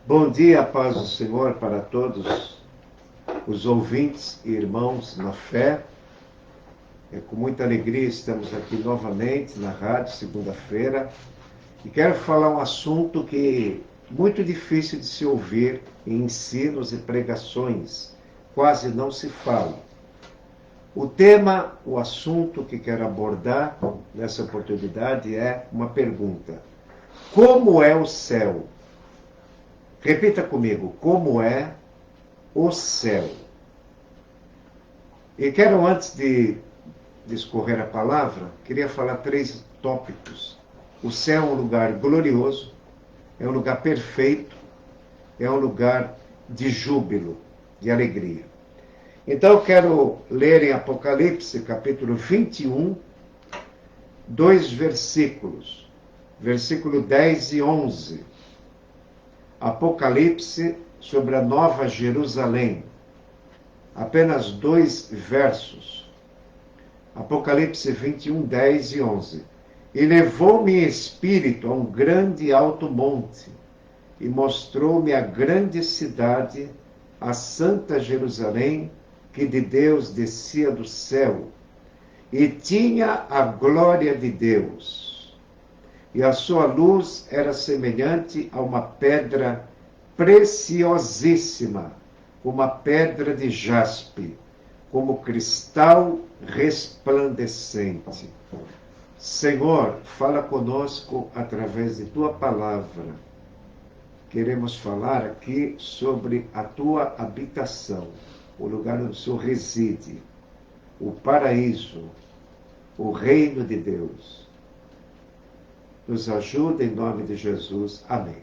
Bom dia, paz do Senhor para todos os ouvintes e irmãos na fé. É com muita alegria estamos aqui novamente na rádio, segunda-feira, e quero falar um assunto que é muito difícil de se ouvir em ensinos e pregações, quase não se fala. O tema, o assunto que quero abordar nessa oportunidade é uma pergunta: como é o céu? Repita comigo, como é o céu? E quero, antes de discorrer a palavra, queria falar três tópicos. O céu é um lugar glorioso, é um lugar perfeito, é um lugar de júbilo, de alegria. Então eu quero ler em Apocalipse, capítulo 21, dois versículos, versículo 10 e 11. Apocalipse sobre a Nova Jerusalém. Apenas dois versos. Apocalipse 21, 10 e 11. E levou-me em espírito a um grande e alto monte, e mostrou-me a grande cidade, a santa Jerusalém, que de Deus descia do céu, e tinha a glória de Deus. E a sua luz era semelhante a uma pedra preciosíssima, uma pedra de jaspe, como cristal resplandecente. Senhor, fala conosco através de tua palavra. Queremos falar aqui sobre a tua habitação, o lugar onde o Senhor reside, o paraíso, o reino de Deus. Nos ajuda em nome de Jesus. Amém.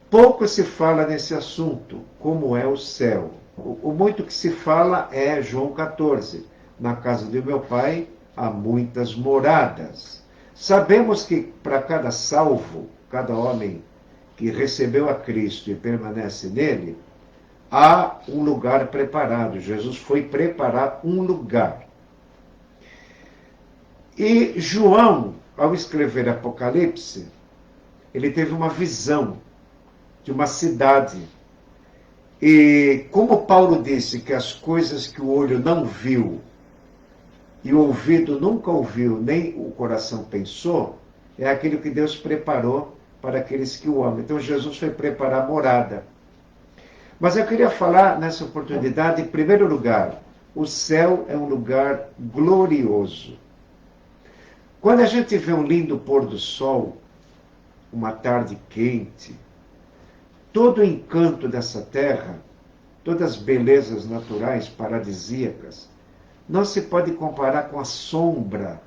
Pouco se fala nesse assunto, como é o céu. O muito que se fala é João 14. Na casa de meu pai há muitas moradas. Sabemos que para cada salvo, cada homem que recebeu a Cristo e permanece nele, há um lugar preparado. Jesus foi preparar um lugar. E João, ao escrever Apocalipse, ele teve uma visão de uma cidade. E como Paulo disse que as coisas que o olho não viu e o ouvido nunca ouviu, nem o coração pensou, é aquilo que Deus preparou para aqueles que o amam. Então Jesus foi preparar a morada. Mas eu queria falar nessa oportunidade, em primeiro lugar, o céu é um lugar glorioso. Quando a gente vê um lindo pôr do sol, uma tarde quente, todo o encanto dessa terra, todas as belezas naturais paradisíacas, não se pode comparar com a sombra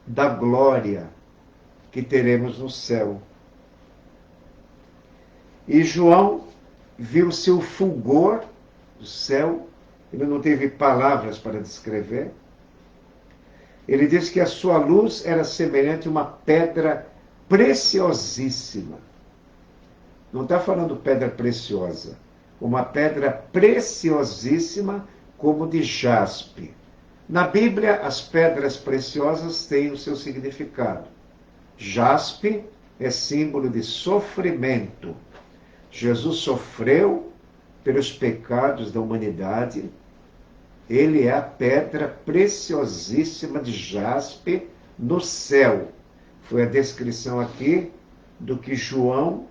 da glória que teremos no céu. E João viu seu fulgor do céu, ele não teve palavras para descrever. Ele diz que a sua luz era semelhante a uma pedra preciosíssima. Não está falando pedra preciosa. Uma pedra preciosíssima como de jaspe. Na Bíblia, as pedras preciosas têm o seu significado. Jaspe é símbolo de sofrimento. Jesus sofreu pelos pecados da humanidade. Ele é a pedra preciosíssima de jaspe no céu. Foi a descrição aqui do que João,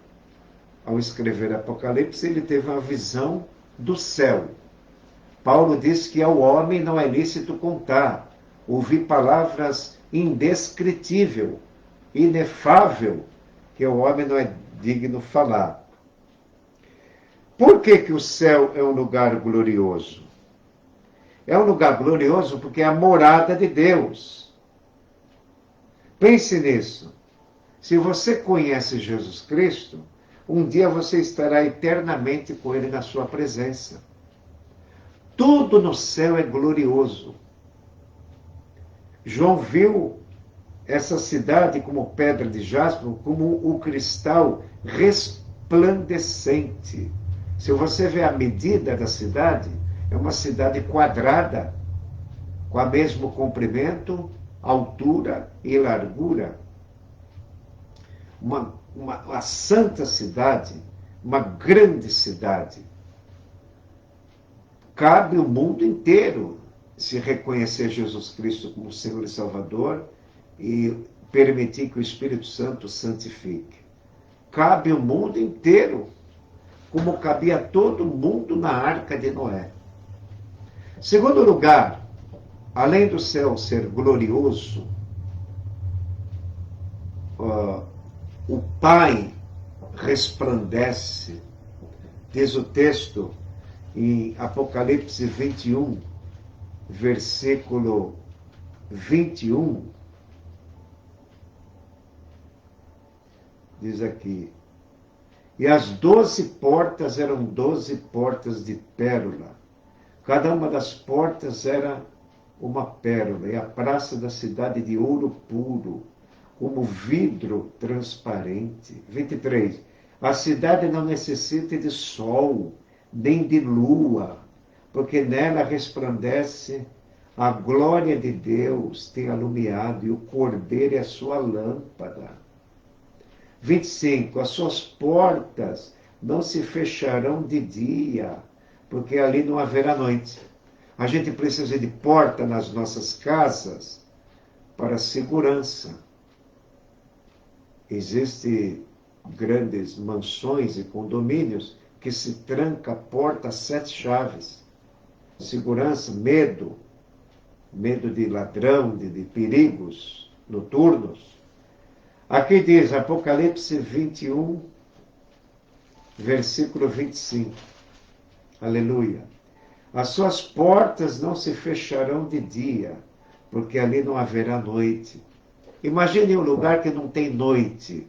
ao escrever Apocalipse, ele teve uma visão do céu. Paulo diz que ao homem não é lícito contar, ouvir palavras indescritível, inefável, que o homem não é digno falar. Por que o céu é um lugar glorioso? É um lugar glorioso porque é a morada de Deus. Pense nisso. Se você conhece Jesus Cristo, um dia você estará eternamente com Ele na sua presença. Tudo no céu é glorioso. João viu essa cidade como pedra de jaspe, como o cristal resplandecente. Se você vê a medida da cidade, é uma cidade quadrada, com o mesmo comprimento, altura e largura. Uma santa cidade, uma grande cidade. Cabe o mundo inteiro se reconhecer Jesus Cristo como Senhor e Salvador e permitir que o Espírito Santo santifique. Cabe o mundo inteiro, como cabia todo mundo na arca de Noé. Segundo lugar, além do céu ser glorioso, o Pai resplandece, diz o texto em Apocalipse 21, versículo 21, diz aqui: e as 12 portas eram 12 portas de pérola. Cada uma das portas era uma pérola, e a praça da cidade de ouro puro, como vidro transparente. 23. A cidade não necessita de sol, nem de lua, porque nela resplandece a glória de Deus, tem alumiado, e o Cordeiro é a sua lâmpada. 25. As suas portas não se fecharão de dia, porque ali não haverá noite. A gente precisa de porta nas nossas casas para segurança. Existem grandes mansões e condomínios que se tranca a porta a 7 chaves. Segurança, medo de ladrão, de perigos noturnos. Aqui diz, Apocalipse 21, versículo 25. Aleluia. As suas portas não se fecharão de dia, porque ali não haverá noite. Imagine um lugar que não tem noite.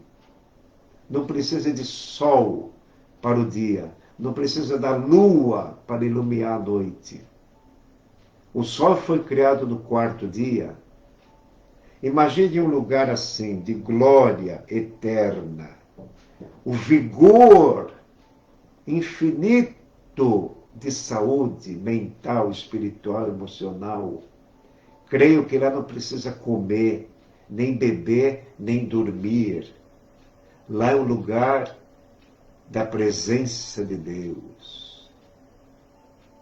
Não precisa de sol para o dia. Não precisa da lua para iluminar a noite. O sol foi criado no 4º dia. Imagine um lugar assim, de glória eterna. O vigor infinito de saúde mental, espiritual, emocional. Creio que lá não precisa comer, nem beber, nem dormir. Lá é o lugar da presença de Deus.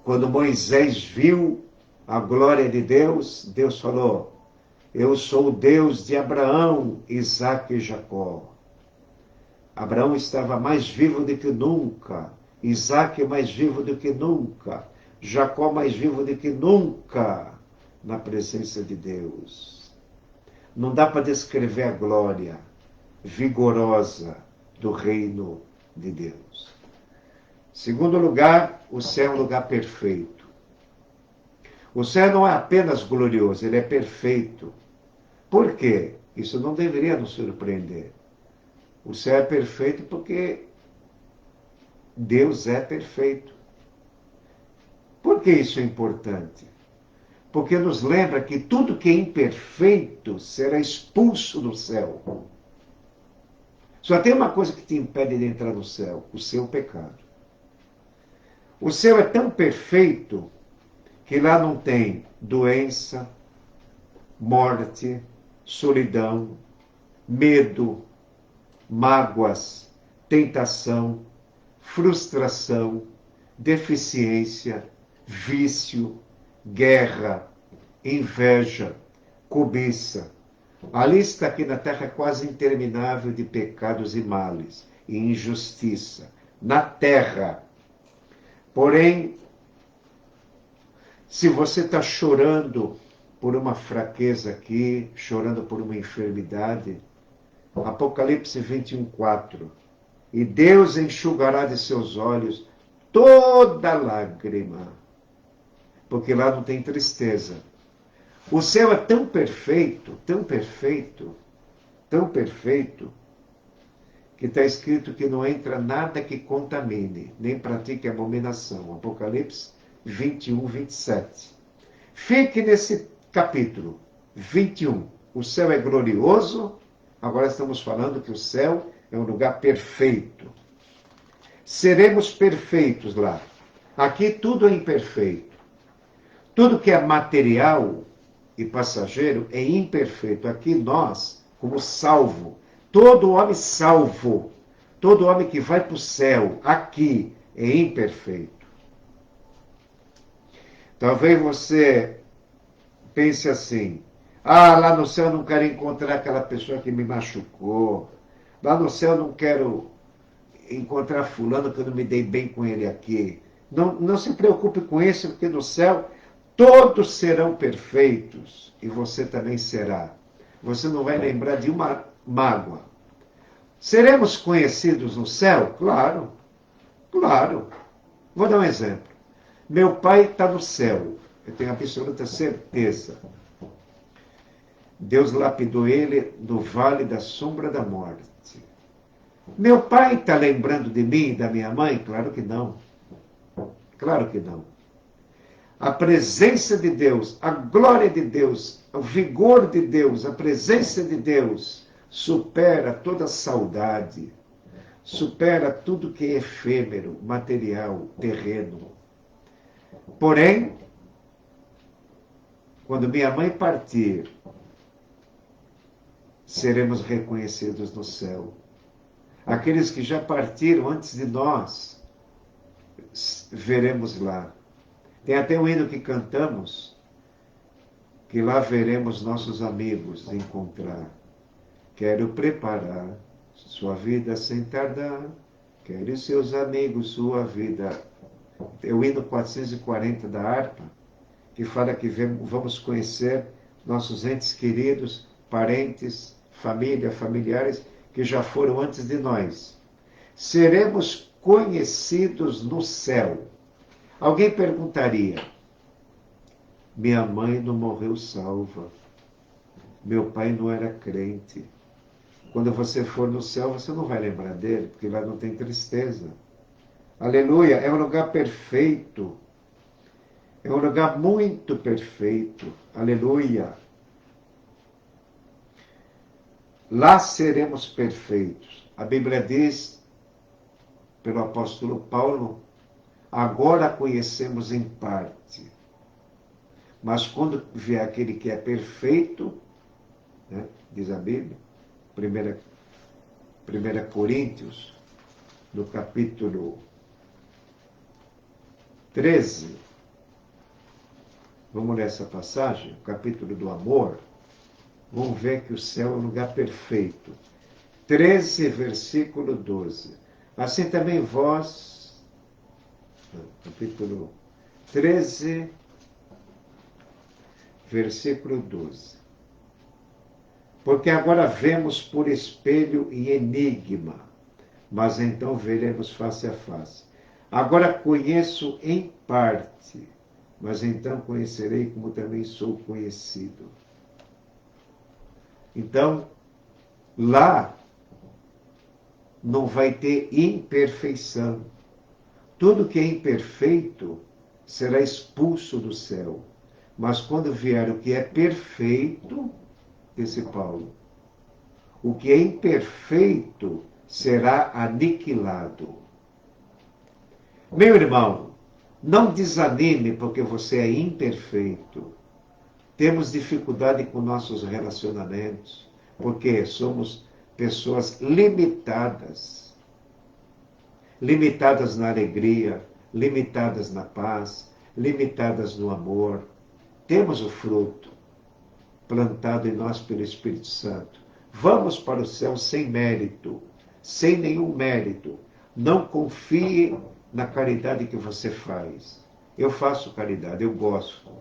Quando Moisés viu a glória de Deus, Deus falou: eu sou o Deus de Abraão, Isaque e Jacó. Abraão estava mais vivo do que nunca. Isaque mais vivo do que nunca. Jacó mais vivo do que nunca na presença de Deus. Não dá para descrever a glória vigorosa do reino de Deus. Segundo lugar, o céu é um lugar perfeito. O céu não é apenas glorioso, ele é perfeito. Por quê? Isso não deveria nos surpreender. O céu é perfeito porque Deus é perfeito. Por que isso é importante? Porque nos lembra que tudo que é imperfeito será expulso do céu. Só tem uma coisa que te impede de entrar no céu: o seu pecado. O céu é tão perfeito que lá não tem doença, morte, solidão, medo, mágoas, tentação, frustração, deficiência, vício, guerra, inveja, cobiça. A lista aqui na terra é quase interminável de pecados e males e injustiça na terra. Porém, se você está chorando por uma fraqueza aqui, chorando por uma enfermidade, Apocalipse 21:4, e Deus enxugará de seus olhos toda lágrima, porque lá não tem tristeza. O céu é tão perfeito, tão perfeito, tão perfeito, que está escrito que não entra nada que contamine, nem pratique abominação. Apocalipse 21:27. Fique nesse capítulo 21. O céu é glorioso. Agora estamos falando que o céu é um lugar perfeito. Seremos perfeitos lá. Aqui tudo é imperfeito. Tudo que é material e passageiro é imperfeito. Aqui nós, como salvo, todo homem salvo, Todo homem que vai para o céu, aqui, é imperfeito. Talvez você pense assim: ah, lá no céu eu não quero encontrar aquela pessoa que me machucou. Lá no céu eu não quero encontrar fulano que eu não me dei bem com ele aqui. Não, não se preocupe com isso, porque no céu todos serão perfeitos e você também será. Você não vai lembrar de uma mágoa. Seremos conhecidos no céu? Claro, claro. Vou dar um exemplo. Meu pai está no céu, eu tenho absoluta certeza. Deus lapidou ele no vale da sombra da morte. Meu pai está lembrando de mim e da minha mãe? Claro que não. Claro que não. A presença de Deus, a glória de Deus, o vigor de Deus, a presença de Deus supera toda saudade, supera tudo que é efêmero, material, terreno. Porém, quando minha mãe partir, seremos reconhecidos no céu. Aqueles que já partiram antes de nós, veremos lá. Tem até um hino que cantamos, que lá veremos nossos amigos encontrar. Quero preparar sua vida sem tardar, quero seus amigos sua vida. É o hino 440 da harpa, que fala que vamos conhecer nossos entes queridos, parentes, família, familiares, que já foram antes de nós. Seremos conhecidos no céu. Alguém perguntaria: minha mãe não morreu salva, meu pai não era crente. Quando você for no céu, você não vai lembrar dele, porque lá não tem tristeza. Aleluia, é um lugar perfeito. É um lugar muito perfeito. Aleluia. Lá seremos perfeitos. A Bíblia diz, pelo apóstolo Paulo, agora conhecemos em parte. Mas quando vier aquele que é perfeito, né, diz a Bíblia, 1 Coríntios, no capítulo 13, vamos ler essa passagem, o capítulo do amor, vamos ver que o céu é um lugar perfeito. 13, versículo 12. Assim também vós, capítulo 13, versículo 12. Porque agora vemos por espelho e enigma, mas então veremos face a face. Agora conheço em parte, mas então conhecerei como também sou conhecido. Então, lá não vai ter imperfeição. Tudo que é imperfeito será expulso do céu. Mas quando vier o que é perfeito, disse Paulo, o que é imperfeito será aniquilado. Meu irmão, não desanime porque você é imperfeito. Temos dificuldade com nossos relacionamentos, porque somos pessoas limitadas. Limitadas na alegria, limitadas na paz, limitadas no amor. Temos o fruto plantado em nós pelo Espírito Santo. Vamos para o céu sem mérito, sem nenhum mérito. Não confie na caridade que você faz. Eu faço caridade, eu gosto.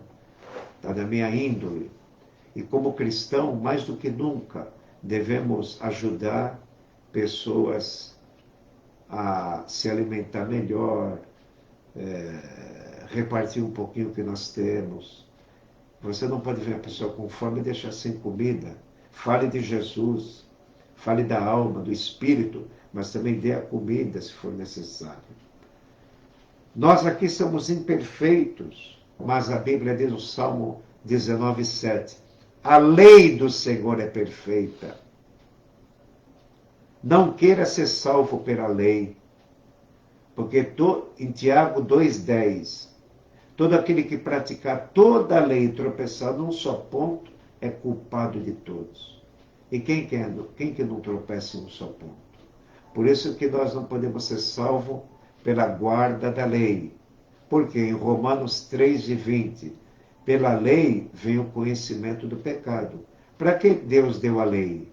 Está na minha índole. E como cristão, mais do que nunca, devemos ajudar pessoas a se alimentar melhor, repartir um pouquinho o que nós temos. Você não pode ver a pessoa com fome e deixar sem comida. Fale de Jesus, fale da alma, do espírito, mas também dê a comida se for necessário. Nós aqui somos imperfeitos, mas a Bíblia diz no Salmo 19:7, a lei do Senhor é perfeita. Não queira ser salvo pela lei, porque em Tiago 2:10, todo aquele que praticar toda a lei e tropeçar num só ponto é culpado de todos. E quem que não tropeça em um só ponto? Por isso que nós não podemos ser salvos pela guarda da lei. Porque em Romanos 3:20, pela lei vem o conhecimento do pecado. Para que Deus deu a lei?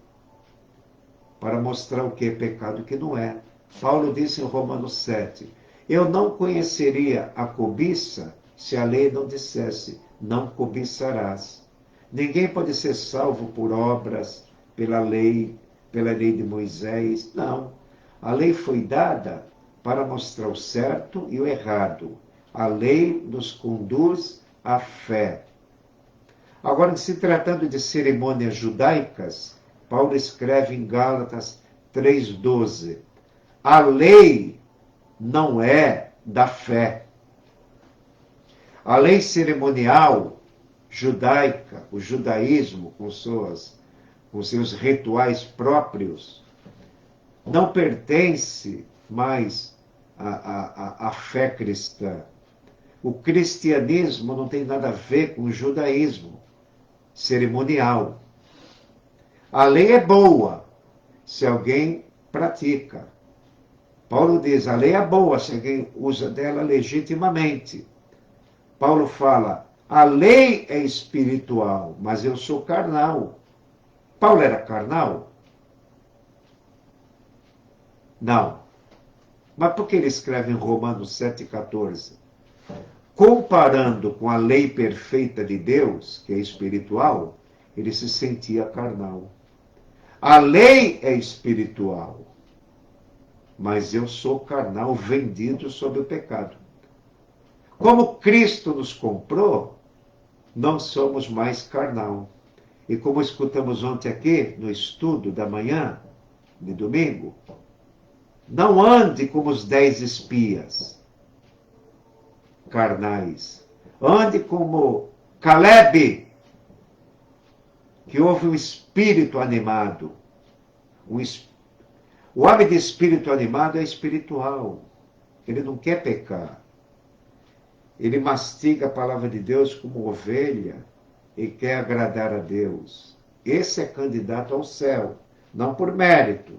Para mostrar o que é pecado e o que não é. Paulo disse em Romanos 7, eu não conheceria a cobiça se a lei não dissesse, não cobiçarás. Ninguém pode ser salvo por obras, pela lei de Moisés. Não. A lei foi dada para mostrar o certo e o errado. A lei nos conduz à fé. Agora, se tratando de cerimônias judaicas, Paulo escreve em Gálatas 3:12, a lei não é da fé. A lei cerimonial judaica, o judaísmo com seus rituais próprios, não pertence mais à fé cristã. O cristianismo não tem nada a ver com o judaísmo cerimonial. A lei é boa se alguém pratica. Paulo diz, a lei é boa se alguém usa dela legitimamente. Paulo fala, a lei é espiritual, mas eu sou carnal. Paulo era carnal? Não. Mas por que ele escreve em Romanos 7,14? Comparando com a lei perfeita de Deus, que é espiritual, ele se sentia carnal. A lei é espiritual, mas eu sou carnal, vendido sob o pecado. Como Cristo nos comprou, não somos mais carnal. E como escutamos ontem aqui, no estudo da manhã, de domingo, não ande como os 10 espias carnais. Ande como Caleb, que houve um espírito animado. O homem de espírito animado é espiritual. Ele não quer pecar. Ele mastiga a palavra de Deus como ovelha e quer agradar a Deus. Esse é candidato ao céu, não por mérito,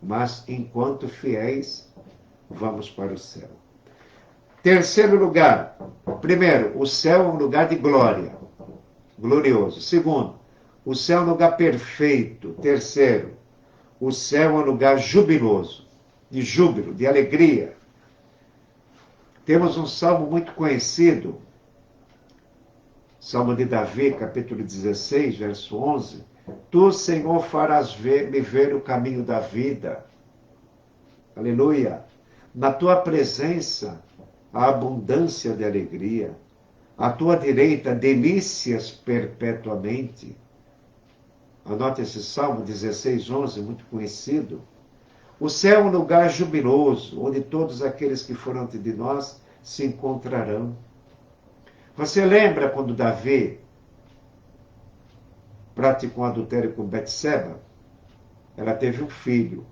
mas enquanto fiéis, vamos para o céu. Terceiro lugar. Primeiro, o céu é um lugar de glória, glorioso. Segundo, o céu é um lugar perfeito. Terceiro, o céu é um lugar jubiloso, de júbilo, de alegria. Temos um salmo muito conhecido, Salmo de Davi, capítulo 16, verso 11. Tu, Senhor, farás me ver o caminho da vida. Aleluia. Na tua presença, a abundância de alegria. À tua direita, delícias perpetuamente. Anote esse Salmo 16, 11, muito conhecido. O céu é um lugar jubiloso, onde todos aqueles que foram antes de nós se encontrarão. Você lembra quando Davi praticou adultério com Betseba? Ela teve um filho.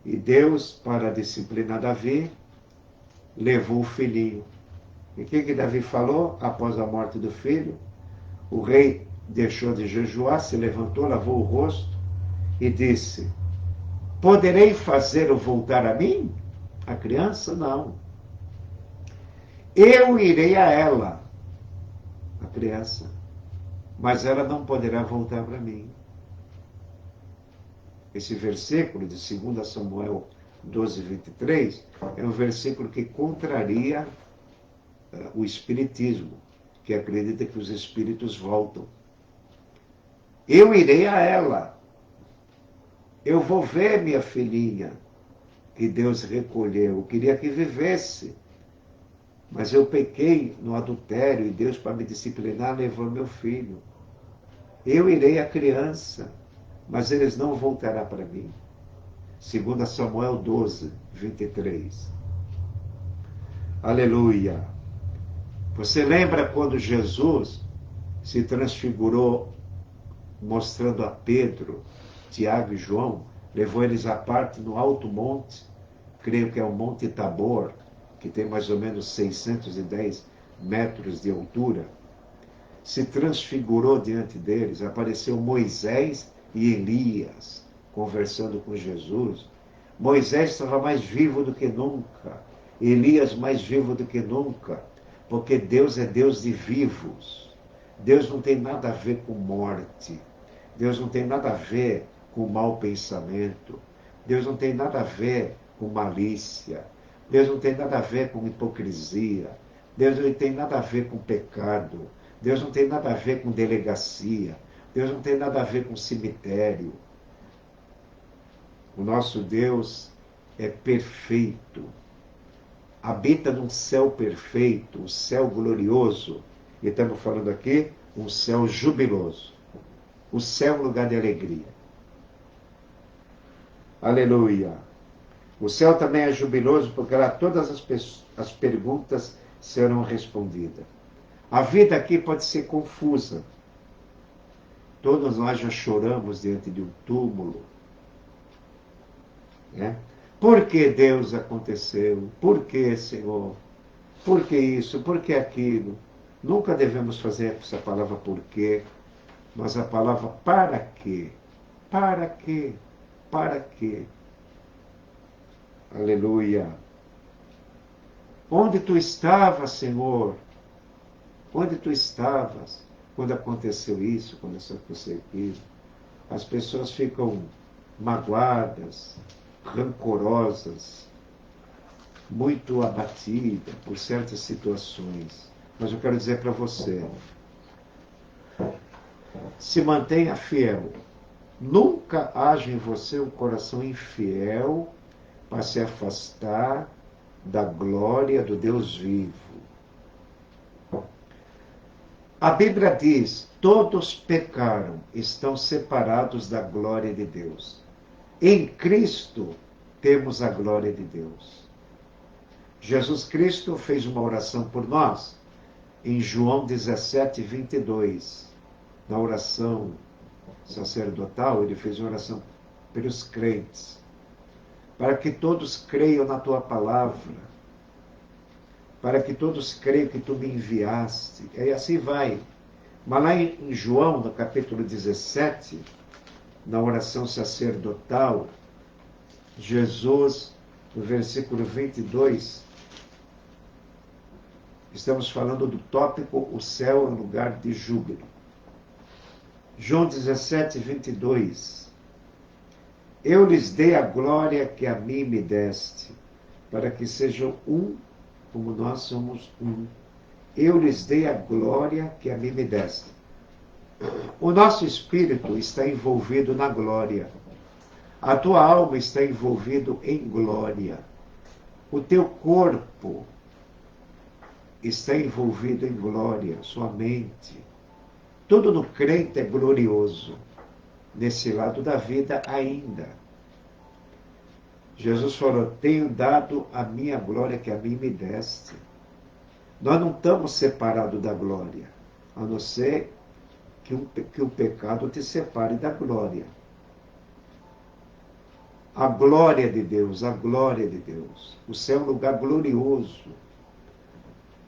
E Deus, para disciplinar Davi, levou o filhinho. E o que Davi falou após a morte do filho? O rei deixou de jejuar, se levantou, lavou o rosto e disse, poderei fazê-lo voltar a mim? A criança, não. Eu irei a ela, a criança, mas ela não poderá voltar para mim. Esse versículo de 2 Samuel 12, 23, é um versículo que contraria o espiritismo, que acredita que os espíritos voltam. Eu irei a ela. Eu vou ver minha filhinha, que Deus recolheu. Eu queria que vivesse. Mas eu pequei no adultério e Deus, para me disciplinar, levou meu filho. Eu irei à criança, mas eles não voltarão para mim. 2 Samuel 12, 23. Aleluia. Você lembra quando Jesus se transfigurou, mostrando a Pedro, Tiago e João, levou eles à parte no alto monte, creio que é o Monte Tabor, que tem mais ou menos 610 metros de altura, se transfigurou diante deles, apareceu Moisés e Elias conversando com Jesus. Moisés estava mais vivo do que nunca. Elias mais vivo do que nunca. Porque Deus é Deus de vivos. Deus não tem nada a ver com morte. Deus não tem nada a ver com mau pensamento. Deus não tem nada a ver com malícia. Deus não tem nada a ver com hipocrisia. Deus não tem nada a ver com pecado. Deus não tem nada a ver com delegacia. Deus não tem nada a ver com cemitério. O nosso Deus é perfeito. Habita num céu perfeito, um céu glorioso. E estamos falando aqui, um céu jubiloso. O céu é um lugar de alegria. Aleluia. O céu também é jubiloso porque lá todas as perguntas serão respondidas. A vida aqui pode ser confusa. Todos nós já choramos diante de um túmulo. Né? Por que Deus aconteceu? Por que, Senhor? Por que isso? Por que aquilo? Nunca devemos fazer essa palavra por quê, mas a palavra para quê? Para quê? Para quê? Aleluia. Onde tu estavas, Senhor? Onde tu estavas quando aconteceu isso, quando aconteceu aquilo? As pessoas ficam magoadas, rancorosas, muito abatidas por certas situações. Mas eu quero dizer para você, se mantenha fiel. Nunca haja em você um coração infiel para se afastar da glória do Deus vivo. A Bíblia diz, todos pecaram, estão separados da glória de Deus. Em Cristo temos a glória de Deus. Jesus Cristo fez uma oração por nós, em João 17, 22. Na oração sacerdotal, ele fez uma oração pelos crentes, para que todos creiam na tua palavra, para que todos creiam que tu me enviaste. E assim vai. Mas lá em João, no capítulo 17, na oração sacerdotal, Jesus, no versículo 22, estamos falando do tópico, o céu é um lugar de júbilo. João 17, 22. Eu lhes dei a glória que a mim me deste, para que sejam um, como nós somos um. Eu lhes dei a glória que a mim me deste. O nosso espírito está envolvido na glória. A tua alma está envolvido em glória. O teu corpo está envolvido em glória, sua mente. Tudo no crente é glorioso, nesse lado da vida ainda. Jesus falou, tenho dado a minha glória que a mim me deste. Nós não estamos separados da glória, a não ser que o pecado te separe da glória. A glória de Deus, a glória de Deus. O céu é um lugar glorioso.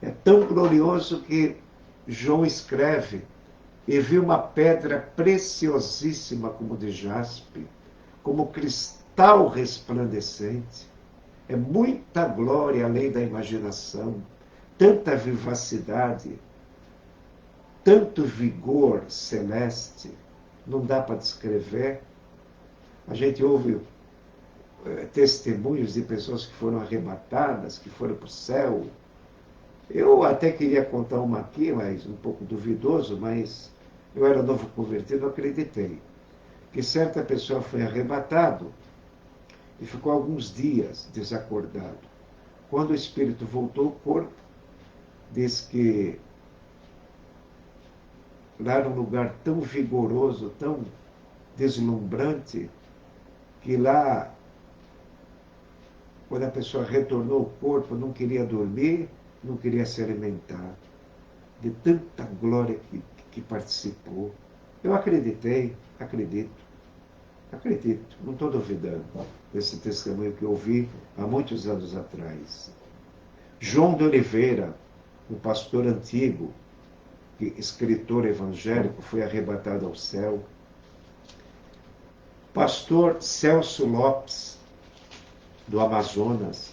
É tão glorioso que João escreve, e viu uma pedra preciosíssima como de jaspe, como cristal resplandecente. É muita glória além da imaginação, tanta vivacidade, tanto vigor celeste, não dá para descrever. A gente ouve testemunhos de pessoas que foram arrebatadas, que foram para o céu. Eu até queria contar uma aqui, mas um pouco duvidoso, mas eu era novo convertido, acreditei. Que certa pessoa foi arrebatado e ficou alguns dias desacordado. Quando o espírito voltou ao corpo, diz que lá era um lugar tão vigoroso, tão deslumbrante, que lá, quando a pessoa retornou ao corpo, não queria dormir, não queria se alimentar, de tanta glória que participou. Eu acreditei, acredito, não estou duvidando desse testemunho que eu ouvi há muitos anos atrás. João de Oliveira, um pastor antigo, escritor evangélico, foi arrebatado ao céu. Pastor Celso Lopes, do Amazonas.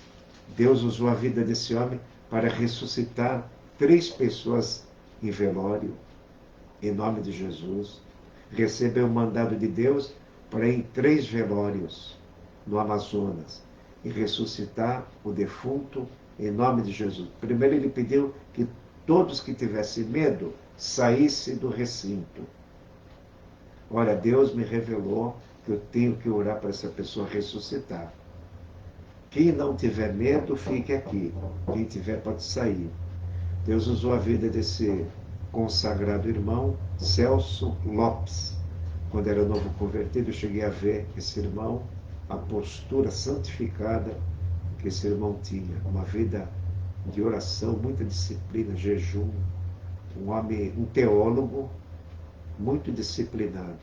Deus usou a vida desse homem para ressuscitar 3 pessoas em velório, em nome de Jesus. Recebeu o mandado de Deus para ir em 3 velórios no Amazonas e ressuscitar o defunto em nome de Jesus. Primeiro ele pediu que todos que tivessem medo saíssem do recinto. Olha, Deus me revelou que eu tenho que orar para essa pessoa ressuscitar. Quem não tiver medo, fique aqui. Quem tiver, pode sair. Deus usou a vida desse consagrado irmão, Celso Lopes. Quando era novo convertido, eu cheguei a ver esse irmão, a postura santificada que esse irmão tinha. Uma vida de oração, muita disciplina, jejum. Um homem, um teólogo, muito disciplinado.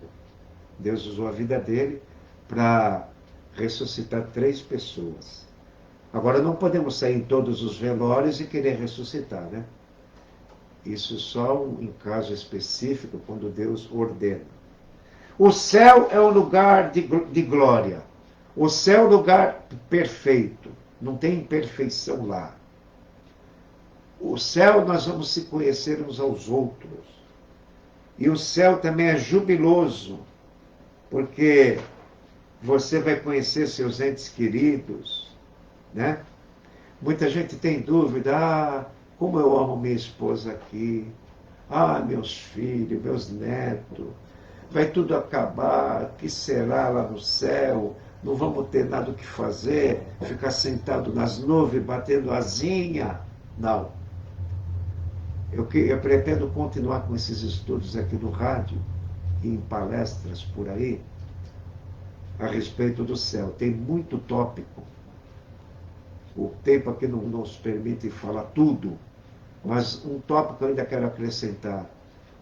Deus usou a vida dele para ressuscitar 3 pessoas. Agora, não podemos sair em todos os velórios e querer ressuscitar, né? Isso só em caso específico, quando Deus ordena. O céu é um lugar de glória. O céu é um lugar perfeito. Não tem imperfeição lá. O céu nós vamos se conhecer uns aos outros. E o céu também é jubiloso, porque você vai conhecer seus entes queridos, né? Muita gente tem dúvida, como eu amo minha esposa aqui, meus filhos, meus netos, vai tudo acabar, o que será lá no céu? Não vamos ter nada o que fazer, ficar sentado nas nuvens, batendo asinha. Não. Eu pretendo continuar com esses estudos aqui no rádio e em palestras por aí, a respeito do céu. Tem muito tópico. O tempo aqui não nos permite falar tudo, mas um tópico eu ainda quero acrescentar.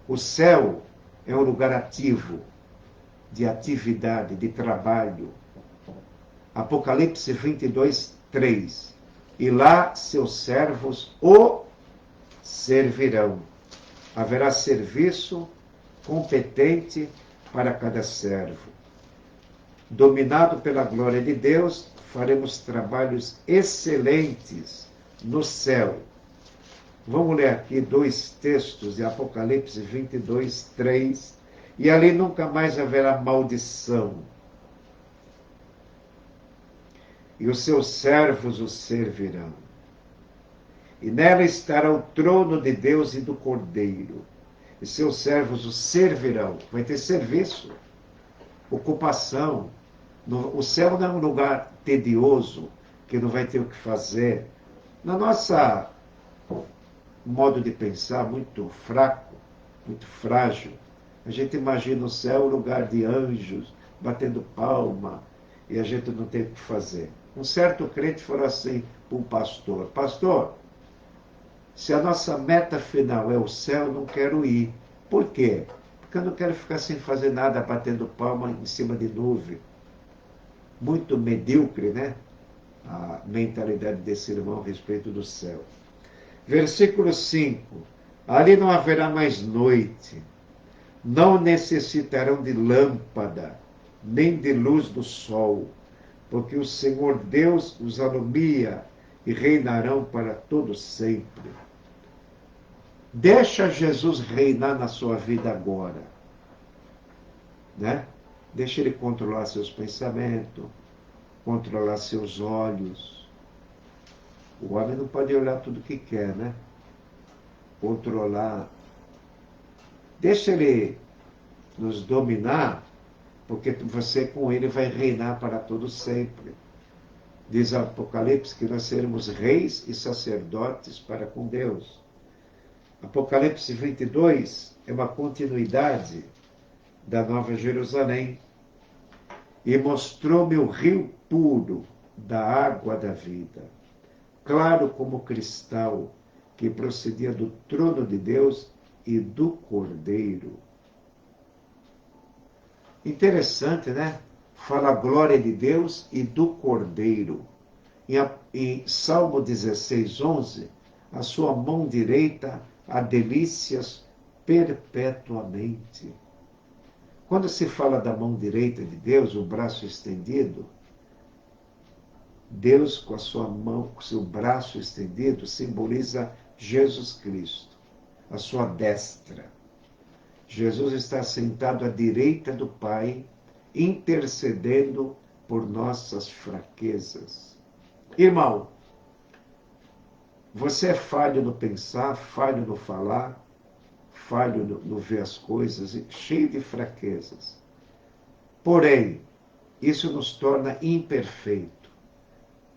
O céu é um lugar ativo, de atividade, de trabalho. Apocalipse 22, 3. E lá seus servos o servirão. Haverá serviço competente para cada servo. Dominado pela glória de Deus, faremos trabalhos excelentes no céu. Vamos ler aqui 2 textos de Apocalipse 22, 3. E ali nunca mais haverá maldição. E os seus servos o servirão. E nela estará o trono de Deus e do Cordeiro. E seus servos o servirão. Vai ter serviço, ocupação. O céu não é um lugar tedioso, que não vai ter o que fazer. Na nossa modo de pensar, muito fraco, muito frágil, a gente imagina o céu um lugar de anjos, batendo palma, e a gente não tem o que fazer. Um certo crente falou assim para um pastor: pastor, se a nossa meta final é o céu, eu não quero ir. Por quê? Porque eu não quero ficar sem fazer nada, batendo palma em cima de nuvem. Muito medíocre, né? A mentalidade desse irmão a respeito do céu. Versículo 5. Ali não haverá mais noite, não necessitarão de lâmpada, nem de luz do sol, porque o Senhor Deus os alumia e reinarão para todo sempre. Deixa Jesus reinar na sua vida agora, né? Deixa ele controlar seus pensamentos, controlar seus olhos. O homem não pode olhar tudo que quer, né? Controlar. Deixa ele nos dominar, porque você com ele vai reinar para todo sempre. Diz o Apocalipse que nós seremos reis e sacerdotes para com Deus. Apocalipse 22 é uma continuidade da Nova Jerusalém. E mostrou-me o rio puro da água da vida, claro como cristal, que procedia do trono de Deus e do Cordeiro. Interessante, né? Fala a glória de Deus e do Cordeiro. Em Salmo 16, 11, a sua mão direita há delícias perpetuamente. Quando se fala da mão direita de Deus, o braço estendido, Deus, com a sua mão, com o seu braço estendido, simboliza Jesus Cristo, a sua destra. Jesus está sentado à direita do Pai, intercedendo por nossas fraquezas. Irmão, você é falho no pensar, falho no falar, falho no ver as coisas, cheio de fraquezas. Porém, isso nos torna imperfeito.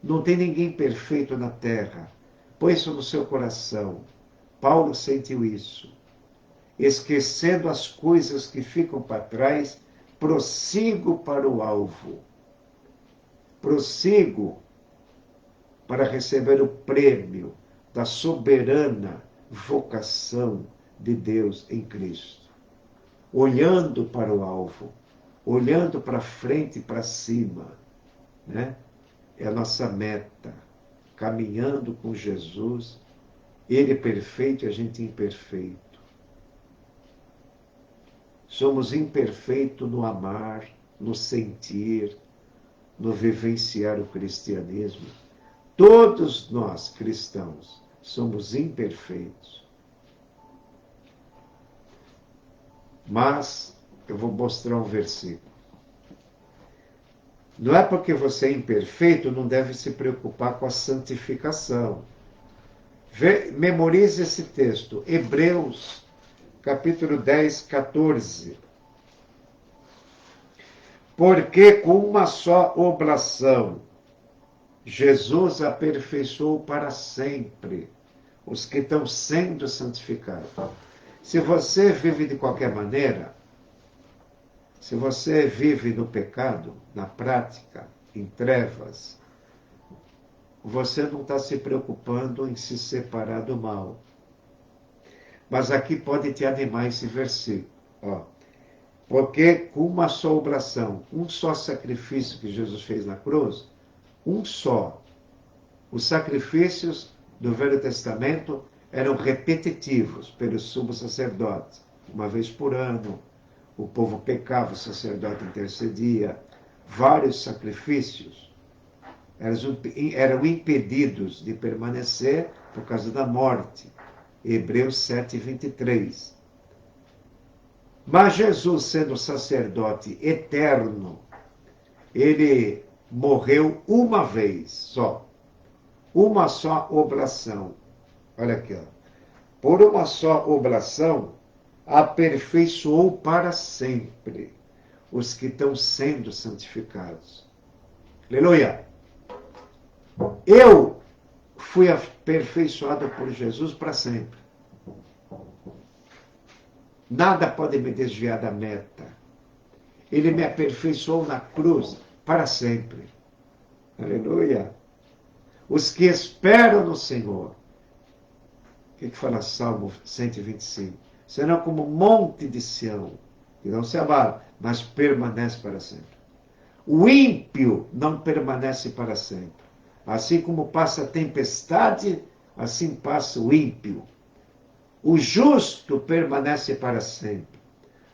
Não tem ninguém perfeito na terra. Põe isso no seu coração. Paulo sentiu isso. Esquecendo as coisas que ficam para trás, prossigo para o alvo. Prossigo para receber o prêmio da soberana vocação de Deus em Cristo. Olhando para o alvo, olhando para frente e para cima, né? É a nossa meta, caminhando com Jesus, Ele é perfeito e a gente imperfeito. Somos imperfeitos no amar, no sentir, no vivenciar o cristianismo. Todos nós, cristãos, somos imperfeitos. Mas eu vou mostrar um versículo. Não é porque você é imperfeito, não deve se preocupar com a santificação. Memorize esse texto, Hebreus, capítulo 10, 14. Porque com uma só oblação, Jesus aperfeiçoou para sempre os que estão sendo santificados. Se você vive de qualquer maneira, se você vive no pecado, na prática, em trevas, você não está se preocupando em se separar do mal. Mas aqui pode te animar esse versículo. Ó. Porque com uma só oblação, um só sacrifício que Jesus fez na cruz, um só. Os sacrifícios do Velho Testamento eram repetitivos pelos sumos sacerdotes. Uma vez por ano, o povo pecava, o sacerdote intercedia. Vários sacrifícios eram impedidos de permanecer por causa da morte. Hebreus 7, 23. Mas Jesus, sendo sacerdote eterno, ele morreu uma vez só. Uma só oblação. Olha aqui, ó. Por uma só oblação, aperfeiçoou para sempre os que estão sendo santificados. Aleluia! Eu fui aperfeiçoado por Jesus para sempre. Nada pode me desviar da meta. Ele me aperfeiçoou na cruz para sempre. Aleluia! Os que esperam no Senhor. O que fala Salmo 125? Serão como um monte de Sião, que não se abala, mas permanece para sempre. O ímpio não permanece para sempre. Assim como passa a tempestade, assim passa o ímpio. O justo permanece para sempre.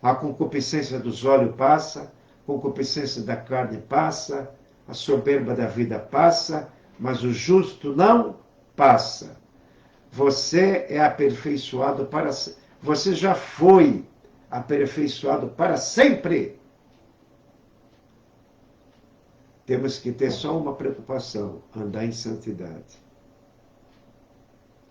A concupiscência dos olhos passa, a concupiscência da carne passa, a soberba da vida passa, mas o justo não passa. Você é aperfeiçoado para sempre. Você já foi aperfeiçoado para sempre. Temos que ter só uma preocupação: andar em santidade.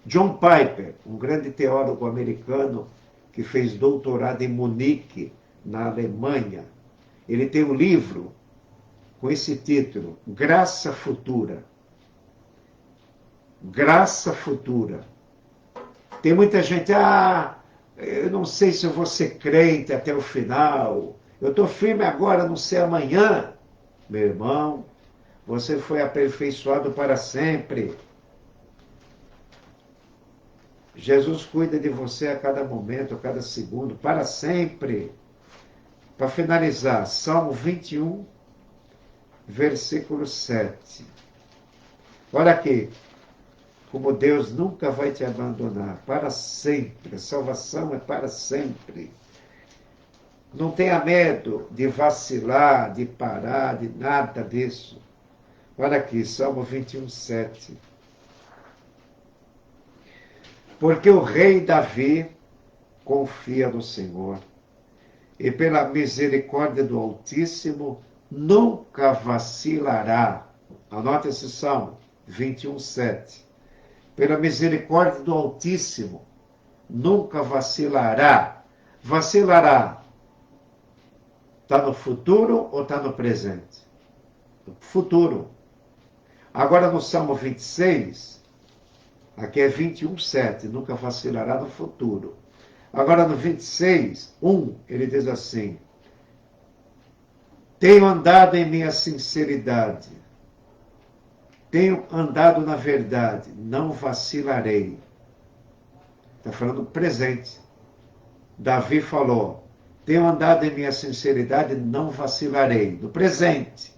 John Piper, um grande teólogo americano que fez doutorado em Munique, na Alemanha, ele tem um livro com esse título, Graça Futura. Graça Futura. Tem muita gente, eu não sei se eu vou ser crente até o final, eu estou firme agora, não sei amanhã. Meu irmão, você foi aperfeiçoado para sempre. Jesus cuida de você a cada momento, a cada segundo, para sempre. Para finalizar, Salmo 21, versículo 7. Olha aqui, como Deus nunca vai te abandonar, para sempre. A salvação é para sempre. Não tenha medo de vacilar, de parar, de nada disso. Olha aqui, Salmo 21, 7. Porque o rei Davi confia no Senhor, e pela misericórdia do Altíssimo nunca vacilará. Anote esse Salmo 21, 7. Pela misericórdia do Altíssimo nunca vacilará. Vacilará. Está no futuro ou está no presente? No futuro. Agora no Salmo 26, aqui é 21, 7. Nunca vacilará no futuro. Agora no 26, 1, ele diz assim: tenho andado em minha sinceridade, tenho andado na verdade, não vacilarei. Está falando presente. Davi falou: tenho andado em minha sinceridade, não vacilarei. No presente.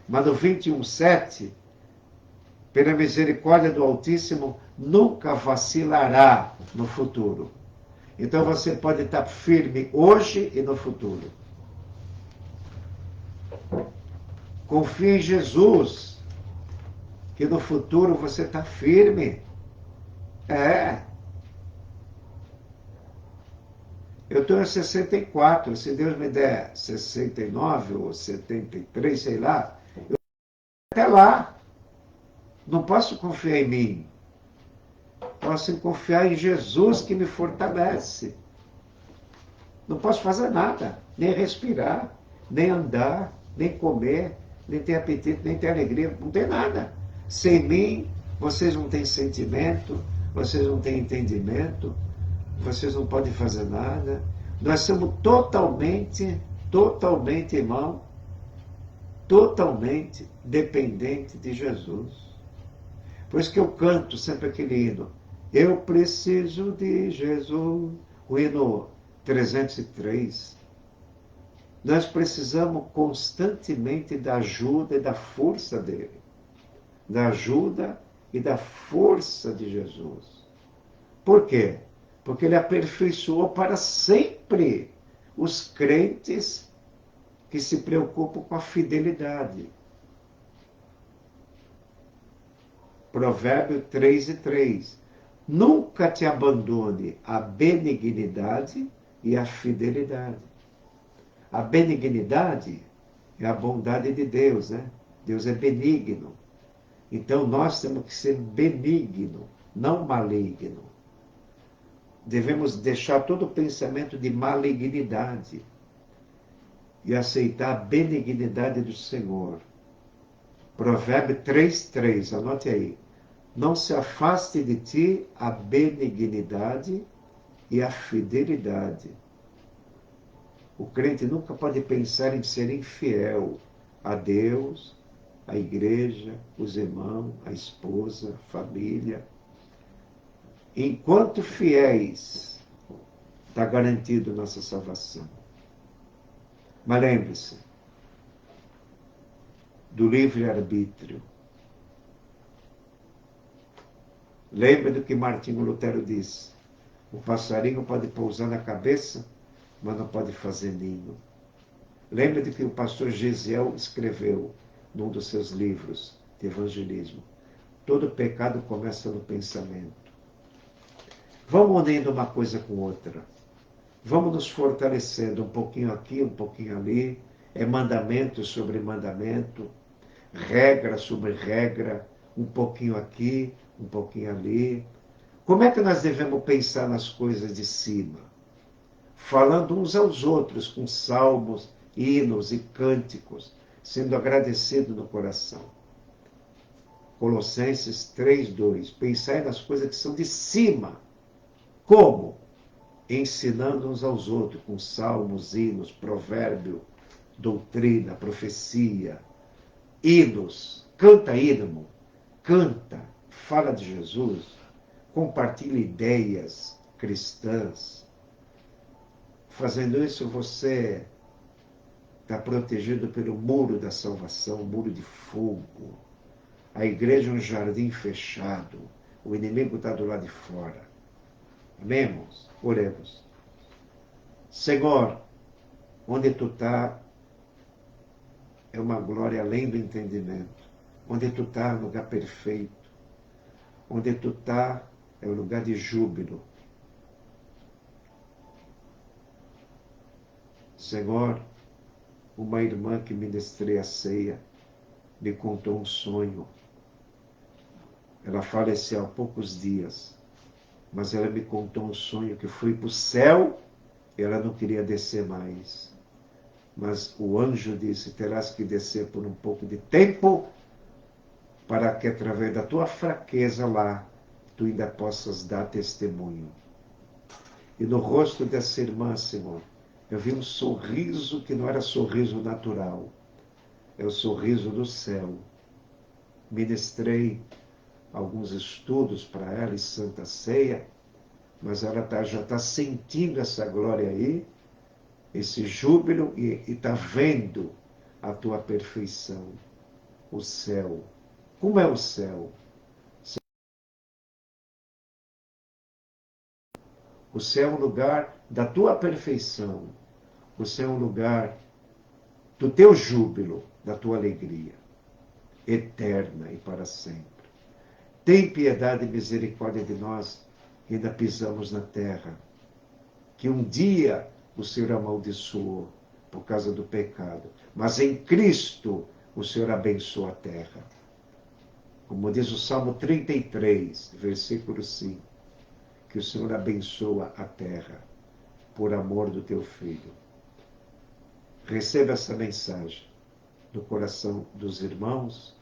Mas no 21, 7, pela misericórdia do Altíssimo, nunca vacilará no futuro. Então você pode estar firme hoje e no futuro. Confie em Jesus, que no futuro você está firme. É. Eu estou em 64, se Deus me der 69 ou 73, sei lá, até lá. Não posso confiar em mim. Posso confiar em Jesus que me fortalece. Não posso fazer nada, nem respirar, nem andar, nem comer, nem ter apetite, nem ter alegria, não tem nada. Sem mim, vocês não têm sentimento, vocês não têm entendimento, vocês não podem fazer nada. Nós somos totalmente, irmão, totalmente dependente de Jesus. Por isso que eu canto sempre aquele hino. Eu preciso de Jesus. O hino 303. Nós precisamos constantemente da ajuda e da força dele. Da ajuda e da força de Jesus. Por quê? Porque ele aperfeiçoou para sempre os crentes que se preocupam com a fidelidade. Provérbio 3:3. Nunca te abandone a benignidade e a fidelidade. A benignidade é a bondade de Deus, né? Deus é benigno. Então nós temos que ser benigno, não maligno. Devemos deixar todo o pensamento de malignidade e aceitar a benignidade do Senhor. Provérbio 3:3, anote aí. Não se afaste de ti a benignidade e a fidelidade. O crente nunca pode pensar em ser infiel a Deus, a igreja, os irmãos, a esposa, a família. Enquanto fiéis, está garantido nossa salvação. Mas lembre-se do livre-arbítrio. Lembre do que Martinho Lutero disse. O passarinho pode pousar na cabeça, mas não pode fazer ninho. Lembre do que o pastor Gesiel escreveu num dos seus livros de evangelismo. Todo pecado começa no pensamento. Vamos unindo uma coisa com outra. Vamos nos fortalecendo um pouquinho aqui, um pouquinho ali. É mandamento sobre mandamento, regra sobre regra, um pouquinho aqui, um pouquinho ali. Como é que nós devemos pensar nas coisas de cima? Falando uns aos outros com salmos, hinos e cânticos, sendo agradecido no coração. Colossenses 3:2. Pensai nas coisas que são de cima. Como? Ensinando uns aos outros com salmos, hinos, provérbio, doutrina, profecia, hinos. Canta hino, canta, fala de Jesus, compartilha ideias cristãs. Fazendo isso, você está protegido pelo muro da salvação, muro de fogo. A igreja é um jardim fechado. O inimigo está do lado de fora. Amém, irmãos? Oremos. Senhor, onde tu está é uma glória além do entendimento. Onde tu está é o lugar perfeito. Onde tu está é o lugar de júbilo. Senhor, uma irmã que ministrei a ceia me contou um sonho. Ela faleceu há poucos dias, mas ela me contou um sonho que foi para o céu e ela não queria descer mais. Mas o anjo disse, terás que descer por um pouco de tempo para que através da tua fraqueza lá, tu ainda possas dar testemunho. E no rosto dessa irmã, Senhor, eu vi um sorriso que não era sorriso natural, é o sorriso do céu. Ministrei alguns estudos para ela em Santa Ceia, mas ela já está sentindo essa glória aí, esse júbilo, e está vendo a tua perfeição, o céu. Como é o céu? O céu é um lugar da tua perfeição. O céu é um lugar do teu júbilo, da tua alegria, eterna e para sempre. Tem piedade e misericórdia de nós que ainda pisamos na terra, que um dia o Senhor amaldiçoou por causa do pecado, mas em Cristo o Senhor abençoa a terra. Como diz o Salmo 33, versículo 5, que o Senhor abençoa a terra por amor do teu Filho. Receba essa mensagem do coração dos irmãos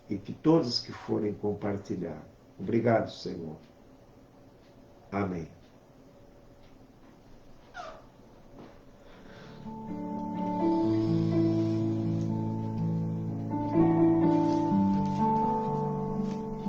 e que todos que forem compartilhar. Obrigado, Senhor. Amém.